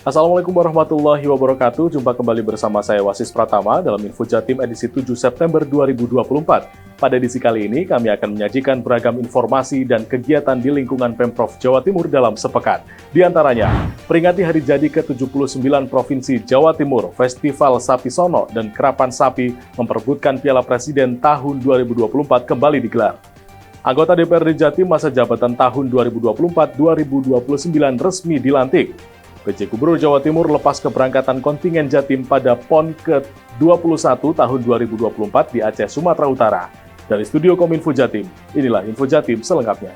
Assalamualaikum warahmatullahi wabarakatuh. Jumpa kembali bersama saya Wasis Pratama dalam Info Jatim edisi 7 September 2024. Pada edisi kali ini kami akan menyajikan beragam informasi dan kegiatan di lingkungan Pemprov Jawa Timur dalam sepekan. Di antaranya, peringati hari jadi ke-79 Provinsi Jawa Timur, Festival Sapi Sono dan Kerapan Sapi memperebutkan Piala Presiden tahun 2024 kembali digelar. Anggota DPRD Jatim masa jabatan tahun 2024-2029 resmi dilantik. PJ Gubernur Jawa Timur lepas keberangkatan kontingen Jatim pada PON ke-21 tahun 2024 di Aceh, Sumatera Utara. Dari studio Kominfo Jatim, inilah Info Jatim selengkapnya.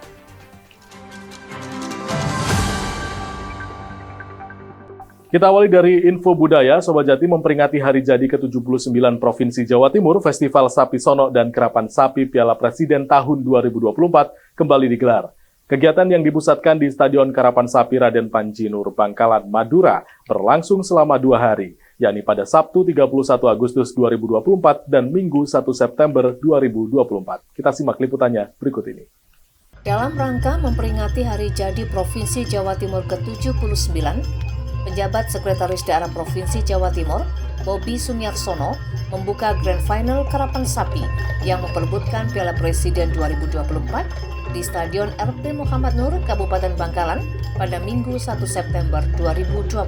Kita awali dari info budaya. Sobat Jatim memperingati hari jadi ke-79 Provinsi Jawa Timur, Festival Sapi Sono dan Kerapan Sapi Piala Presiden tahun 2024 kembali digelar. Kegiatan yang dipusatkan di Stadion Karapan Sapi Raden Panji Nur, Bangkalan, Madura berlangsung selama 2 hari, yakni pada Sabtu 31 Agustus 2024 dan Minggu 1 September 2024. Kita simak liputannya berikut ini. Dalam rangka memperingati Hari Jadi Provinsi Jawa Timur ke-79, Penjabat Sekretaris Daerah Provinsi Jawa Timur, Bobi Sumiarsono, membuka Grand Final Karapan Sapi yang memperebutkan Piala Presiden 2024 di Stadion RP Muhammad Nur, Kabupaten Bangkalan pada Minggu 1 September 2024.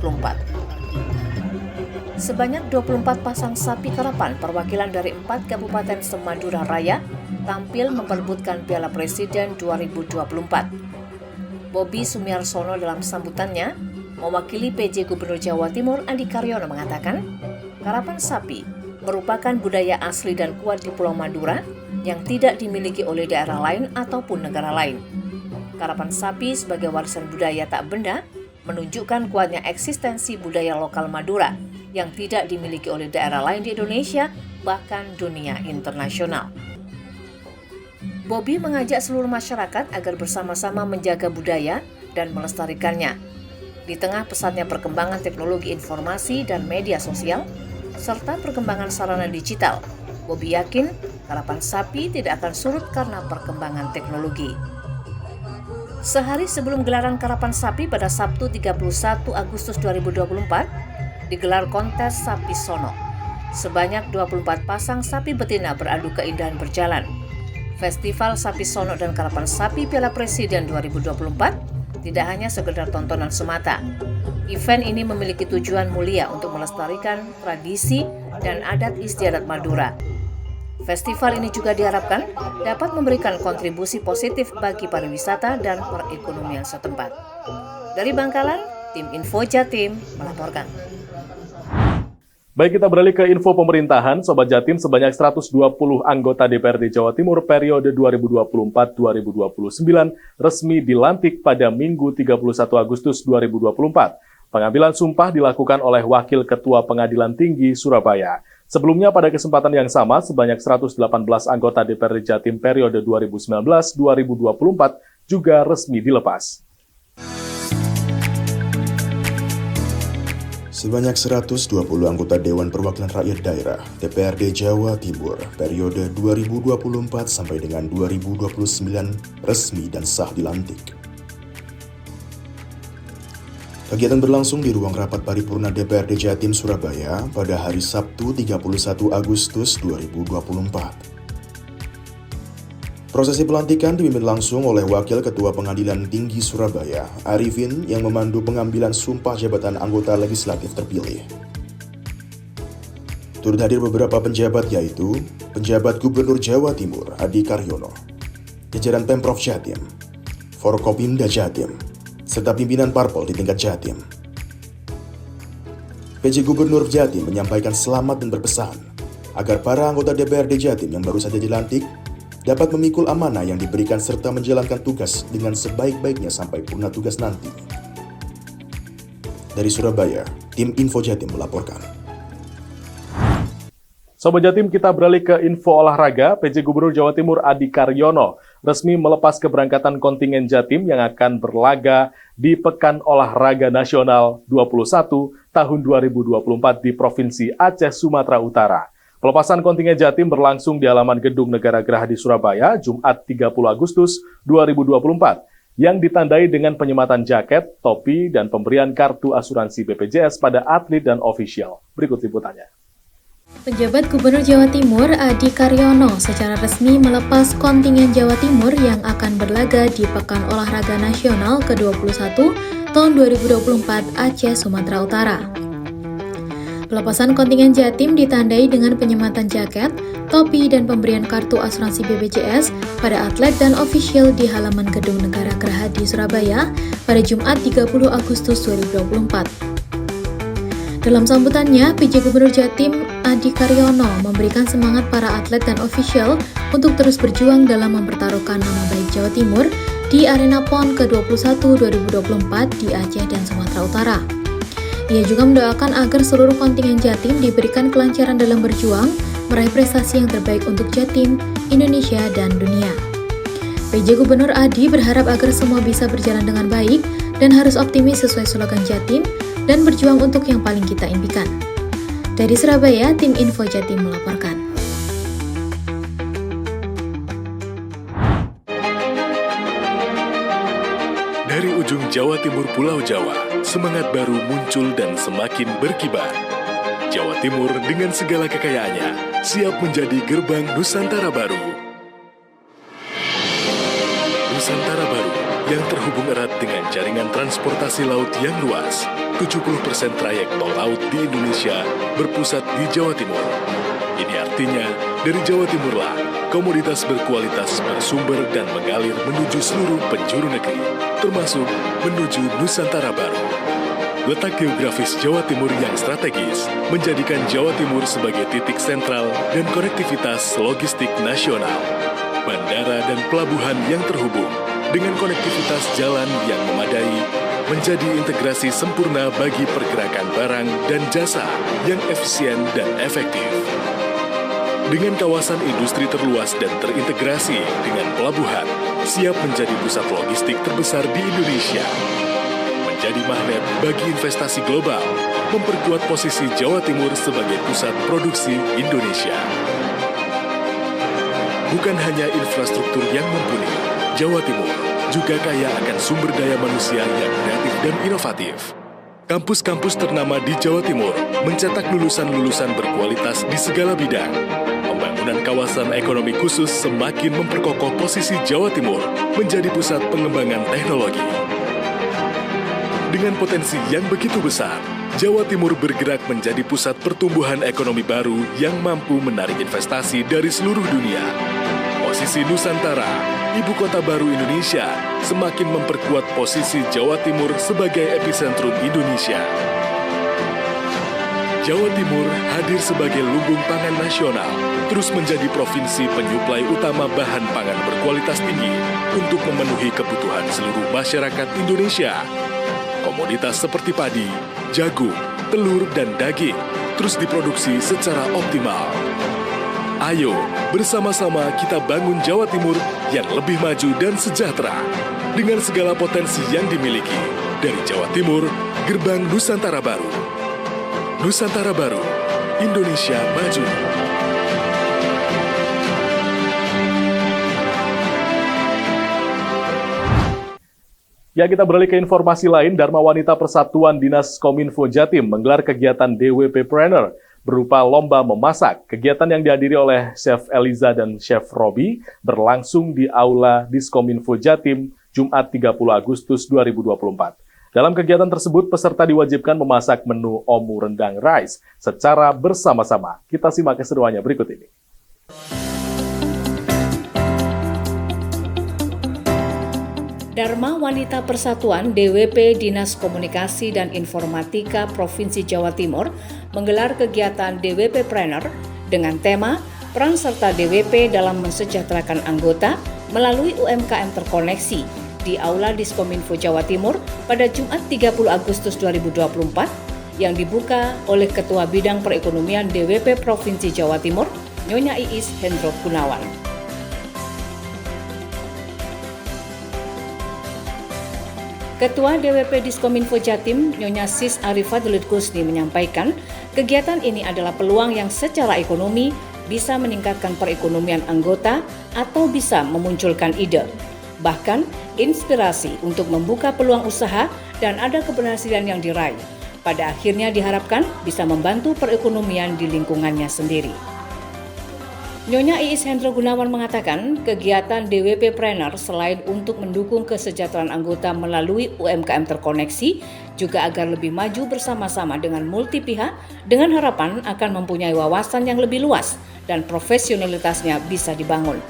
Sebanyak 24 pasang sapi karapan perwakilan dari 4 Kabupaten Semadura Raya tampil memperebutkan Piala Presiden 2024. Bobi Sumiarsono dalam sambutannya mewakili PJ Gubernur Jawa Timur Andi Karyono mengatakan, karapan sapi merupakan budaya asli dan kuat di Pulau Madura yang tidak dimiliki oleh daerah lain ataupun negara lain. Karapan sapi sebagai warisan budaya tak benda menunjukkan kuatnya eksistensi budaya lokal Madura yang tidak dimiliki oleh daerah lain di Indonesia, bahkan dunia internasional. Bobi mengajak seluruh masyarakat agar bersama-sama menjaga budaya dan melestarikannya. Di tengah pesatnya perkembangan teknologi informasi dan media sosial, serta perkembangan sarana digital, Bobi yakin karapan sapi tidak akan surut karena perkembangan teknologi. Sehari sebelum gelaran karapan sapi pada Sabtu 31 Agustus 2024, digelar kontes Sapi Sono. Sebanyak 24 pasang sapi betina beradu keindahan berjalan. Festival Sapi Sono dan Karapan Sapi Piala Presiden 2024 tidak hanya sekedar tontonan semata. Event ini memiliki tujuan mulia untuk melestarikan tradisi dan adat istiadat Madura. Festival ini juga diharapkan dapat memberikan kontribusi positif bagi pariwisata dan perekonomian setempat. Dari Bangkalan, tim Info Jatim melaporkan. Baik, kita beralih ke info pemerintahan. Sobat Jatim, sebanyak 120 anggota DPRD Jawa Timur periode 2024-2029 resmi dilantik pada Minggu 31 Agustus 2024. Pengambilan sumpah dilakukan oleh Wakil Ketua Pengadilan Tinggi Surabaya. Sebelumnya pada kesempatan yang sama, sebanyak 118 anggota DPRD Jatim periode 2019-2024 juga resmi dilepas. Sebanyak 120 anggota Dewan Perwakilan Rakyat Daerah DPRD Jawa Timur periode 2024 sampai dengan 2029 resmi dan sah dilantik. Kegiatan berlangsung di ruang rapat paripurna DPRD Jatim Surabaya pada hari Sabtu 31 Agustus 2024. Prosesi pelantikan dipimpin langsung oleh Wakil Ketua Pengadilan Tinggi Surabaya, Arifin, yang memandu pengambilan sumpah jabatan anggota legislatif terpilih. Turut hadir beberapa penjabat yaitu Penjabat Gubernur Jawa Timur Andi Karyono, jajaran Pemprov Jatim, Forkopimda Jatim, serta pimpinan parpol di tingkat Jatim. PJ Gubernur Jatim menyampaikan selamat dan berpesan agar para anggota DPRD Jatim yang baru saja dilantik dapat memikul amanah yang diberikan serta menjalankan tugas dengan sebaik-baiknya sampai purna tugas nanti. Dari Surabaya, tim Info Jatim melaporkan. Sobat Jatim, kita beralih ke info olahraga. PJ Gubernur Jawa Timur Andi Karyono resmi melepas keberangkatan kontingen Jatim yang akan berlaga di Pekan Olahraga Nasional 21 tahun 2024 di Provinsi Aceh, Sumatera Utara. Pelepasan kontingen Jatim berlangsung di halaman Gedung Negara Gerahadi Surabaya, Jumat 30 Agustus 2024. yang ditandai dengan penyematan jaket, topi, dan pemberian kartu asuransi BPJS pada atlet dan ofisial. Berikut liputannya. Penjabat Gubernur Jawa Timur Adi Karyono secara resmi melepas kontingen Jawa Timur yang akan berlaga di Pekan Olahraga Nasional ke-21 tahun 2024 Aceh, Sumatera Utara. Pelepasan kontingen Jatim ditandai dengan penyematan jaket, topi, dan pemberian kartu asuransi BPJS pada atlet dan ofisial di halaman Gedung Negara Gerahadi, Surabaya pada Jumat 30 Agustus 2024. Dalam sambutannya, PJ Gubernur Jatim Adi Karyono memberikan semangat para atlet dan ofisial untuk terus berjuang dalam mempertaruhkan nama baik Jawa Timur di arena PON ke-21 2024 di Aceh dan Sumatera Utara. Ia juga mendoakan agar seluruh kontingen Jatim diberikan kelancaran dalam berjuang, meraih prestasi yang terbaik untuk Jatim, Indonesia, dan dunia. PJ Gubernur Adi berharap agar semua bisa berjalan dengan baik dan harus optimis sesuai slogan Jatim dan berjuang untuk yang paling kita impikan. Dari Surabaya, tim Info Jatim melaporkan. Dari ujung Jawa Timur Pulau Jawa, semangat baru muncul dan semakin berkibar. Jawa Timur dengan segala kekayaannya siap menjadi gerbang Nusantara baru. Nusantara baru yang terhubung erat dengan jaringan transportasi laut yang luas. 70% trayek tol laut di Indonesia berpusat di Jawa Timur. Ini artinya, dari Jawa Timurlah, komoditas berkualitas bersumber dan mengalir menuju seluruh penjuru negeri, termasuk menuju Nusantara baru. Letak geografis Jawa Timur yang strategis menjadikan Jawa Timur sebagai titik sentral dan konektivitas logistik nasional. Bandara dan pelabuhan yang terhubung dengan konektivitas jalan yang memadai menjadi integrasi sempurna bagi pergerakan barang dan jasa yang efisien dan efektif. Dengan kawasan industri terluas dan terintegrasi dengan pelabuhan, siap menjadi pusat logistik terbesar di Indonesia. Menjadi magnet bagi investasi global, memperkuat posisi Jawa Timur sebagai pusat produksi Indonesia. Bukan hanya infrastruktur yang mumpuni, Jawa Timur juga kaya akan sumber daya manusia yang kreatif dan inovatif. Kampus-kampus ternama di Jawa Timur mencetak lulusan-lulusan berkualitas di segala bidang. Pembangunan kawasan ekonomi khusus semakin memperkokoh posisi Jawa Timur menjadi pusat pengembangan teknologi. Dengan potensi yang begitu besar, Jawa Timur bergerak menjadi pusat pertumbuhan ekonomi baru yang mampu menarik investasi dari seluruh dunia. Posisi Nusantara, ibu kota baru Indonesia, semakin memperkuat posisi Jawa Timur sebagai epicentrum Indonesia. Jawa Timur hadir sebagai lumbung pangan nasional, terus menjadi provinsi penyuplai utama bahan pangan berkualitas tinggi untuk memenuhi kebutuhan seluruh masyarakat Indonesia. Komoditas seperti padi, jagung, telur, dan daging terus diproduksi secara optimal. Ayo, bersama-sama kita bangun Jawa Timur yang lebih maju dan sejahtera dengan segala potensi yang dimiliki. Dari Jawa Timur, gerbang Nusantara baru. Nusantara baru, Indonesia maju. Ya, kita beralih ke informasi lain. Dharma Wanita Persatuan Dinas Kominfo Jatim menggelar kegiatan DWP-Preneur berupa lomba memasak. Kegiatan yang dihadiri oleh Chef Eliza dan Chef Robi berlangsung di Aula Diskominfo Jatim Jumat 30 Agustus 2024. Dalam kegiatan tersebut, peserta diwajibkan memasak menu Omu Rendang Rice secara bersama-sama. Kita simak keseruannya berikut ini. Dharma Wanita Persatuan DWP Dinas Komunikasi dan Informatika Provinsi Jawa Timur menggelar kegiatan DWP-Preneur dengan tema Peran serta DWP dalam mensejahterakan anggota melalui UMKM terkoneksi di Aula Diskominfo Jawa Timur pada Jumat 30 Agustus 2024 yang dibuka oleh Ketua Bidang Perekonomian DWP Provinsi Jawa Timur, Nyonya Iis Hendro Gunawan. Ketua DWP Diskominfo Jatim, Nyonya Sis Arifadzulit Kusni menyampaikan, kegiatan ini adalah peluang yang secara ekonomi bisa meningkatkan perekonomian anggota atau bisa memunculkan ide. bahkan inspirasi untuk membuka peluang usaha dan ada keberhasilan yang diraih. Pada akhirnya diharapkan bisa membantu perekonomian di lingkungannya sendiri. Nyonya Iis Hendro Gunawan mengatakan kegiatan DWP Planner selain untuk mendukung kesejahteraan anggota melalui UMKM terkoneksi, juga agar lebih maju bersama-sama dengan multi pihak dengan harapan akan mempunyai wawasan yang lebih luas dan profesionalitasnya bisa dibangun.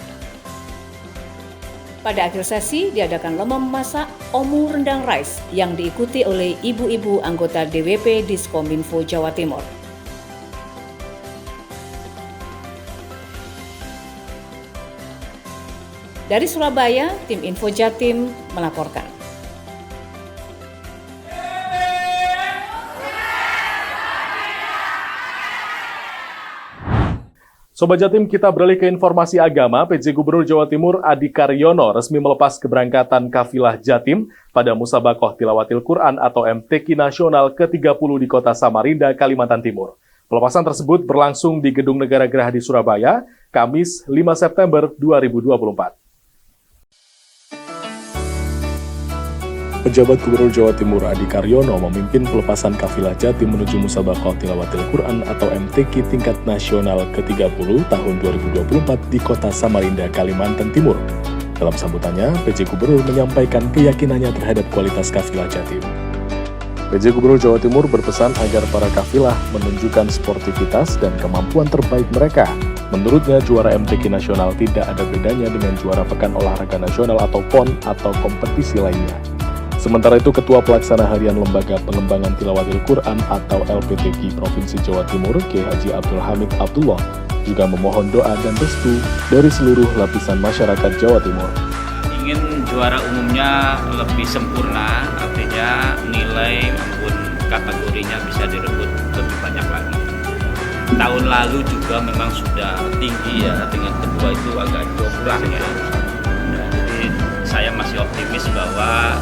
Pada akhir sesi diadakan lomba memasak Omu Rendang Rice yang diikuti oleh ibu-ibu anggota DWP Diskominfo Jawa Timur. Dari Surabaya, tim Info Jatim melaporkan. Sobat Jatim, kita beralih ke informasi agama. PJ Gubernur Jawa Timur Adi Karyono resmi melepas keberangkatan kafilah Jatim pada Musabaqah Tilawatil Quran atau MTQ Nasional ke-30 di Kota Samarinda, Kalimantan Timur. Pelepasan tersebut berlangsung di Gedung Negara Gerahadi Surabaya, Kamis 5 September 2024. Pejabat Gubernur Jawa Timur Adi Karyono memimpin pelepasan kafilah Jatim menuju Musabaqah Tilawatil Quran atau MTQ tingkat nasional ke-30 tahun 2024 di Kota Samarinda, Kalimantan Timur. Dalam sambutannya, PJ Gubernur menyampaikan keyakinannya terhadap kualitas kafilah Jatim. PJ Gubernur Jawa Timur berpesan agar para kafilah menunjukkan sportivitas dan kemampuan terbaik mereka. Menurutnya, juara MTQ nasional tidak ada bedanya dengan juara Pekan Olahraga Nasional atau PON atau kompetisi lainnya. Sementara itu, Ketua Pelaksana Harian Lembaga Pengembangan Tilawatil Quran atau LPTQ Provinsi Jawa Timur, Kiai Haji Abdul Hamid Abdullah, juga memohon doa dan restu dari seluruh lapisan masyarakat Jawa Timur. Ingin juara umumnya lebih sempurna, artinya nilai maupun kategorinya bisa direbut lebih banyak lagi. Tahun lalu juga memang sudah tinggi ya, dengan kedua itu agak kurang ya. Jadi saya masih optimis bahwa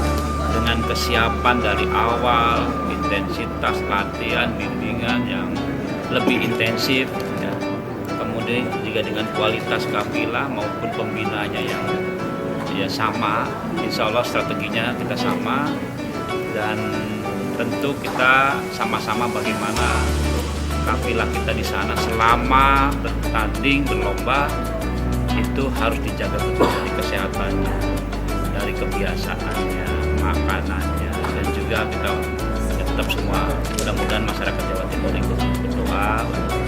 dengan kesiapan dari awal, intensitas latihan, bimbingan yang lebih intensif, ya. Kemudian juga dengan kualitas kafilah maupun pembinanya yang ya sama, insya Allah strateginya kita sama, dan tentu kita sama-sama bagaimana kafilah kita di sana selama bertanding, berlomba, itu harus dijaga betul dari kesehatannya, dari kebiasaannya, makanannya, dan juga kita tetap semua mudah-mudahan masyarakat Jawa Timur ikut berdoa untuk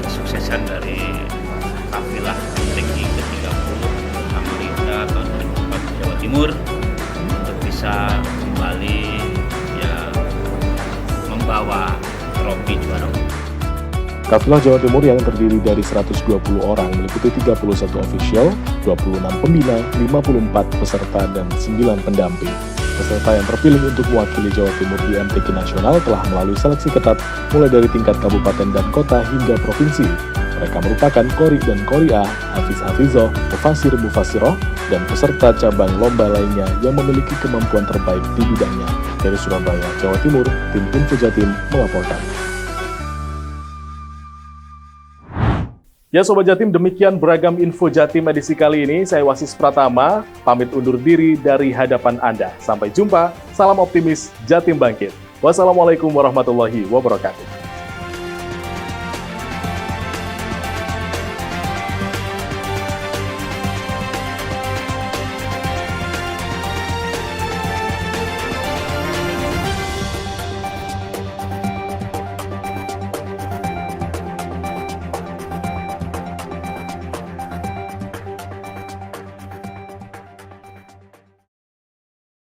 kesuksesan dari kafilah MTQ ke-30 Samarinda tahun 2024 Jawa Timur untuk bisa kembali ya membawa trofi juara umum. Kafilah Jawa Timur yang terdiri dari 120 orang meliputi 31 ofisial, 26 pembina, 54 peserta, dan 9 pendamping. Peserta yang terpilih untuk mewakili Jawa Timur di MTQ Nasional telah melalui seleksi ketat mulai dari tingkat kabupaten dan kota hingga provinsi. Mereka merupakan Qori dan Qori'ah, Hafiz Hafizoh, Mufasir Mufasiroh, dan peserta cabang lomba lainnya yang memiliki kemampuan terbaik di bidangnya. Dari Surabaya, Jawa Timur, tim Info Jatim melaporkan. Ya Sobat Jatim, demikian beragam Info Jatim edisi kali ini. Saya Wasis Pratama, pamit undur diri dari hadapan Anda. Sampai jumpa, salam optimis, Jatim bangkit. Wassalamualaikum warahmatullahi wabarakatuh.